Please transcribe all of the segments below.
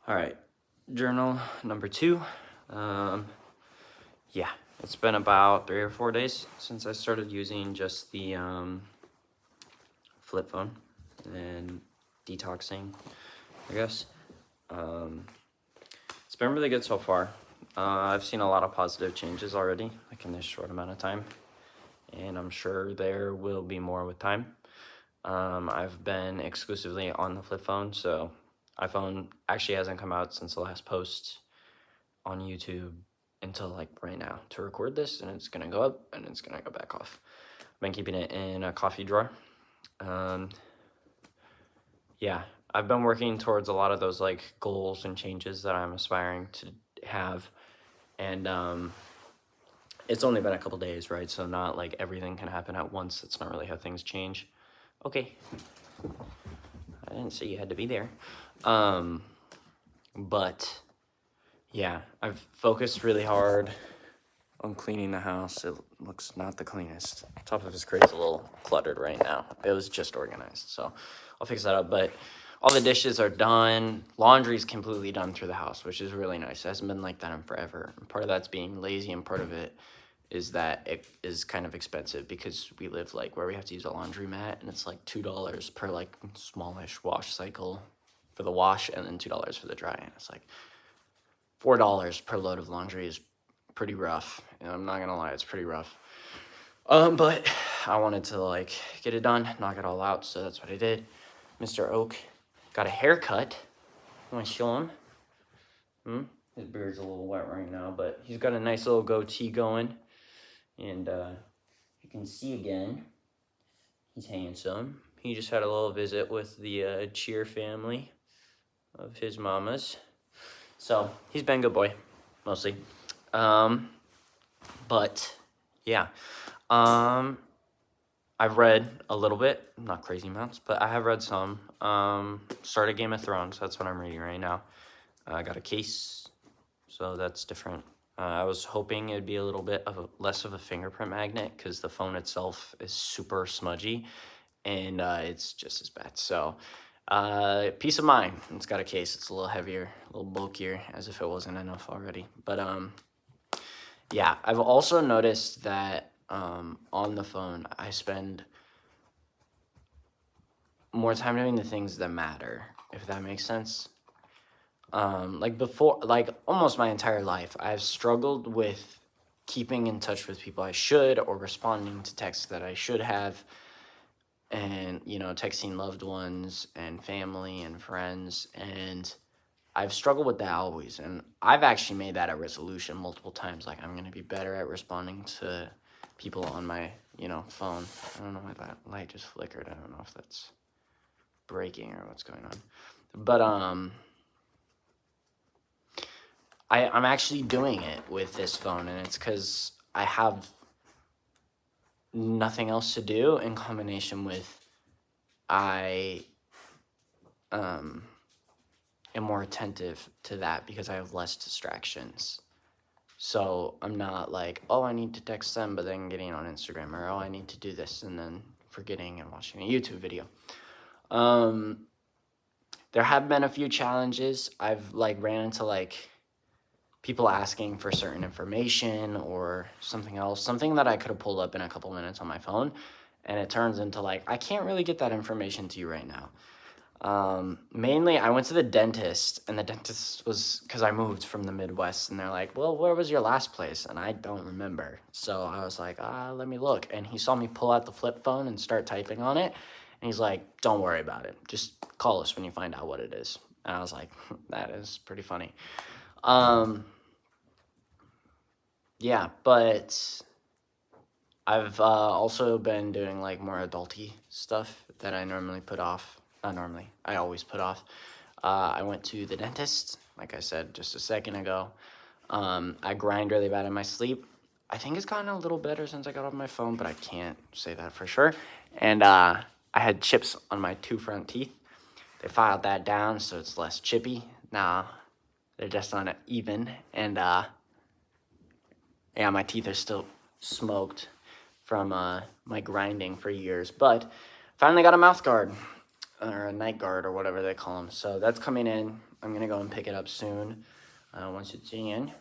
All right, journal number 2. Um, yeah, it's been about 3 or 4 days since I started using just the flip phone and detoxing, I guess. It's been really good so far. I've seen a lot of positive changes already, like in this short amount of time, and I'm sure there will be more with time. I've been exclusively on the flip phone, so iPhone actually hasn't come out since the last post on YouTube until like right now to record this, and it's gonna go up and it's gonna go back off. I've been keeping it in a coffee drawer. Yeah, I've been working towards a lot of those like goals and changes that I'm aspiring to have, and it's only been a couple days, right? So not like everything can happen at once. That's not really how things change. Okay, I didn't say you had to be there. But yeah, I've focused really hard on cleaning the house. It looks not the cleanest. Top of his crate's a little cluttered right now. It was just organized, so I'll fix that up. But all the dishes are done. Laundry's completely done through the house, which is really nice. It hasn't been like that in forever. And part of that's being lazy, and part of it is that it is kind of expensive because we live like where we have to use a laundromat, and it's like $2 per like smallish wash cycle for the wash, and then $2 for the dry. And it's like $4 per load of laundry is pretty rough. And I'm not gonna lie, it's pretty rough. But I wanted to like get it done, knock it all out, so that's what I did. Mr. Oak got a haircut. You wanna show him? His beard's a little wet right now, but he's got a nice little goatee going. And you can see again, he's handsome. He just had a little visit with the Cheer family of his mamas. So he's been a good boy, mostly. But yeah, I've read a little bit, not crazy amounts, but I have read some. Started Game of Thrones. That's what I'm reading right now. I got a case, so that's different. I was hoping it'd be a little bit of less of a fingerprint magnet because the phone itself is super smudgy, and it's just as bad. So peace of mind. It's got a case. It's a little heavier, a little bulkier, as if it wasn't enough already. But yeah, I've also noticed that on the phone, I spend more time doing the things that matter, if that makes sense. Like before, like almost my entire life, I've struggled with keeping in touch with people I should, or responding to texts that I should have, and, you know, texting loved ones and family and friends. And I've struggled with that always, and I've actually made that a resolution multiple times. Like, I'm going to be better at responding to people on my, phone. I don't know why that light just flickered. I don't know if that's breaking or what's going on. But I'm actually doing it with this phone, and it's because I have nothing else to do, in combination with I am more attentive to that because I have less distractions. So I'm not like, oh, I need to text them, but then getting on Instagram, or oh, I need to do this and then forgetting and watching a YouTube video. There have been a few challenges. I've like ran into like people asking for certain information or something else, something that I could have pulled up in a couple minutes on my phone, and it turns into like, I can't really get that information to you right now. Mainly I went to the dentist, and the dentist was, because I moved from the Midwest, and they're like, well, where was your last place? And I don't remember. So I was like, let me look. And he saw me pull out the flip phone and start typing on it. And he's like, don't worry about it. Just call us when you find out what it is. And I was like, that is pretty funny. Yeah, but I've also been doing like more adulty stuff that I normally put off. Not normally, I always put off. I went to the dentist, like I said just a second ago. I grind really bad in my sleep. I think it's gotten a little better since I got off my phone, but I can't say that for sure. And I had chips on my 2 front teeth. They filed that down so it's less chippy. Now they're just on even. And yeah, my teeth are still smoked from my grinding for years. But finally got a mouth guard, or a night guard, or whatever they call them. So that's coming in. I'm going to go and pick it up soon once it's in.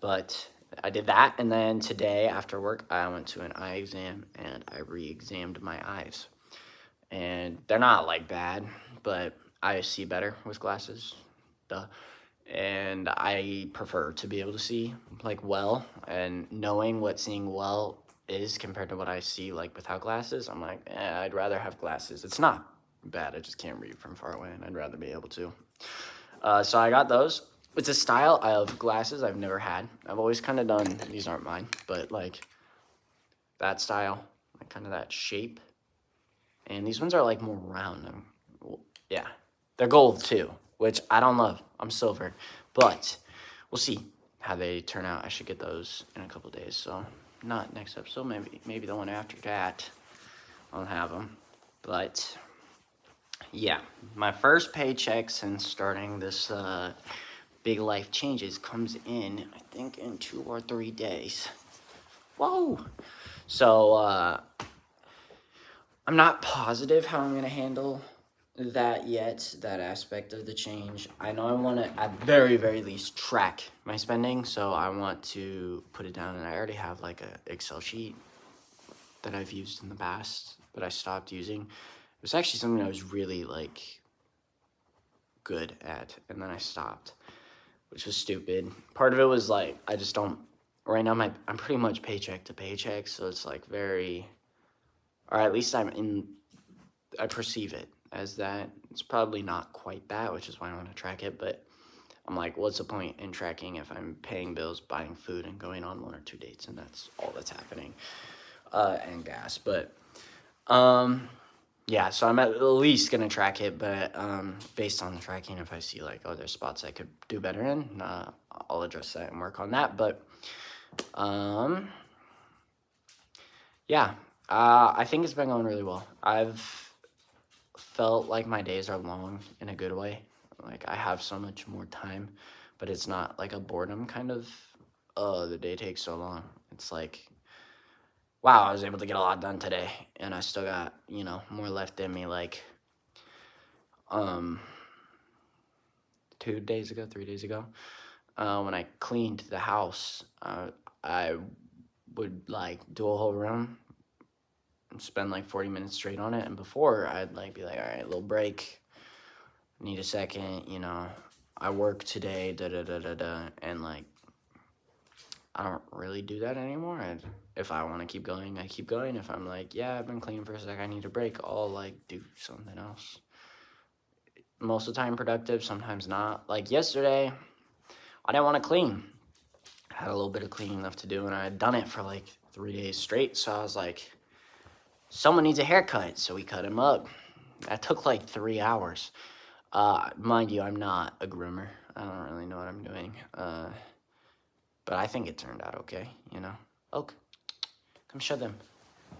But I did that, and then today after work, I went to an eye exam, and I re-examined my eyes. And they're not, like, bad, but I see better with glasses. Duh. And I prefer to be able to see, like, well, and knowing what seeing well is compared to what I see, like, without glasses, I'm like, I'd rather have glasses. It's not bad, I just can't read from far away, and I'd rather be able to. So I got those. It's a style of glasses I've never had. I've always kind of done, these aren't mine, but, like, that style, like, kind of that shape. And these ones are, like, more round. Yeah, they're gold, too, which I don't love. I'm silver. But we'll see how they turn out. I should get those in a couple days. So not next episode. Maybe the one after that I'll have them. But, yeah, my first paycheck since starting this big life changes comes in, I think, in 2 or 3 days. Whoa! So, I'm not positive how I'm going to handle that yet, that aspect of the change. I know I want to, at very, very least, track my spending, so I want to put it down, and I already have, like, a Excel sheet that I've used in the past, but I stopped using. It was actually something I was really, like, good at, and then I stopped, which was stupid. Part of it was, like, I just don't, right now, I'm pretty much paycheck to paycheck, so it's, like, very... or at least I perceive it as that. It's probably not quite that, which is why I want to track it, but I'm like, what's the point in tracking if I'm paying bills, buying food, and going on 1 or 2 dates, and that's all that's happening, and gas, but, yeah, so I'm at least going to track it, but, based on the tracking, if I see, like, oh, there's spots I could do better in, I'll address that and work on that, but, yeah, I think it's been going really well. I've felt like my days are long in a good way. Like, I have so much more time, but it's not like a boredom kind of, oh, the day takes so long. It's like, wow, I was able to get a lot done today, and I still got, more left in me. Like, 3 days ago, when I cleaned the house, I would, like, do a whole room, spend like 40 minutes straight on it, and before I'd like be like, all right, little break, need a second, I work today, and like I don't really do that anymore. If I want to keep going, I keep going. If I'm like, yeah, I've been cleaning for a sec, I need a break, I'll like do something else. Most of the time productive, sometimes not. Like yesterday, I didn't want to clean. I had a little bit of cleaning left to do, and I had done it for like 3 days straight, so I was like, someone needs a haircut, so we cut him up. That took like 3 hours. Mind you, I'm not a groomer. I don't really know what I'm doing. But I think it turned out okay, Oak, come show them.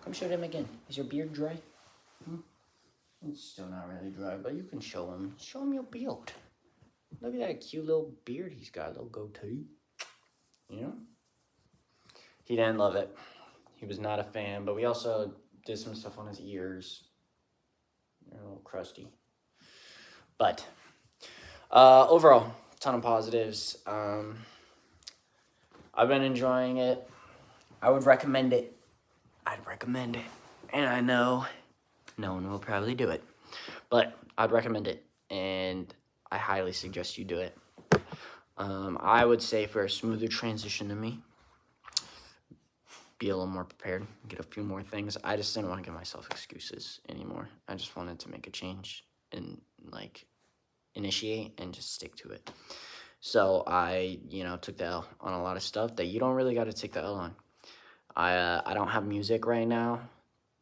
Come show them again. Is your beard dry? It's still not really dry, but you can show him. Show him your beard. Look at that cute little beard he's got, a little goatee. He didn't love it. He was not a fan, but we also did some stuff on his ears. They're a little crusty. But overall, ton of positives. I've been enjoying it. I would recommend it. I'd recommend it. And I know no one will probably do it. But I'd recommend it. And I highly suggest you do it. I would say for a smoother transition to me, be a little more prepared, get a few more things. I just didn't want to give myself excuses anymore. I just wanted to make a change and like initiate and just stick to it. So I, took the L on a lot of stuff that you don't really got to take the L on. I don't have music right now.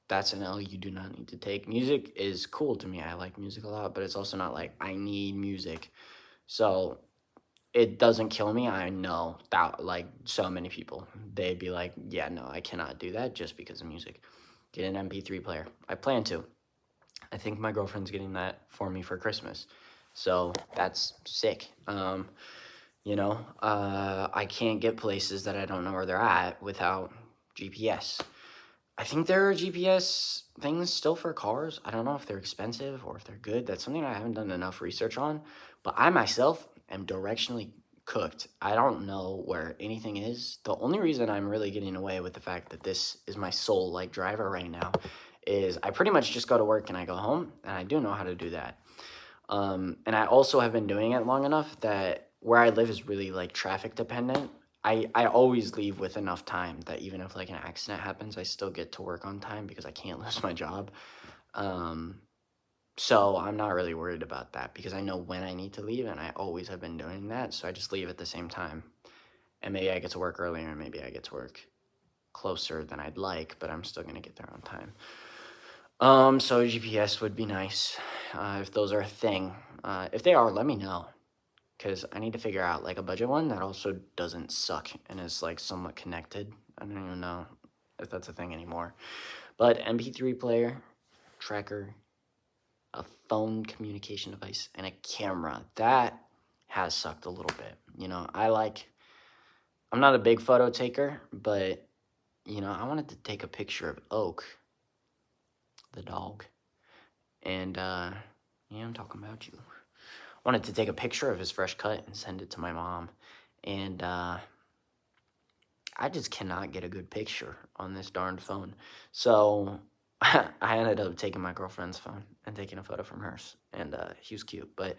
That's an L you do not need to take. Music is cool to me. I like music a lot, but it's also not like I need music. So it doesn't kill me. I know that, like, so many people, they'd be like, yeah, no, I cannot do that just because of music. Get an MP3 player. I plan to. I think my girlfriend's getting that for me for Christmas. So that's sick. I can't get places that I don't know where they're at without GPS. I think there are GPS things still for cars. I don't know if they're expensive or if they're good. That's something I haven't done enough research on. But I myself am directionally cooked. I don't know where anything is. The only reason I'm really getting away with the fact that this is my sole like driver right now is I pretty much just go to work and I go home, and I do know how to do that. And I also have been doing it long enough that where I live is really like traffic dependent. I always leave with enough time that even if like an accident happens, I still get to work on time because I can't lose my job. Um, so I'm not really worried about that because I know when I need to leave, and I always have been doing that. So I just leave at the same time. And maybe I get to work earlier, and maybe I get to work closer than I'd like, but I'm still gonna get there on time. So GPS would be nice if those are a thing. If they are, let me know, because I need to figure out like a budget one that also doesn't suck and is like somewhat connected. I don't even know if that's a thing anymore. But MP3 player, tracker, a phone communication device, and a camera. That has sucked a little bit. I'm not a big photo taker, but I wanted to take a picture of Oak, the dog. And yeah, I'm talking about you. Wanted to take a picture of his fresh cut and send it to my mom. And I just cannot get a good picture on this darned phone. So I ended up taking my girlfriend's phone and taking a photo from hers. And he was cute. But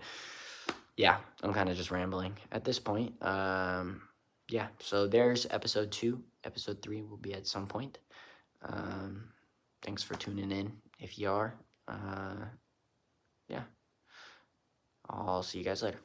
yeah, I'm kind of just rambling at this point. Yeah, so there's episode 2. Episode 3 will be at some point. Thanks for tuning in if you are. Yeah. I'll see you guys later.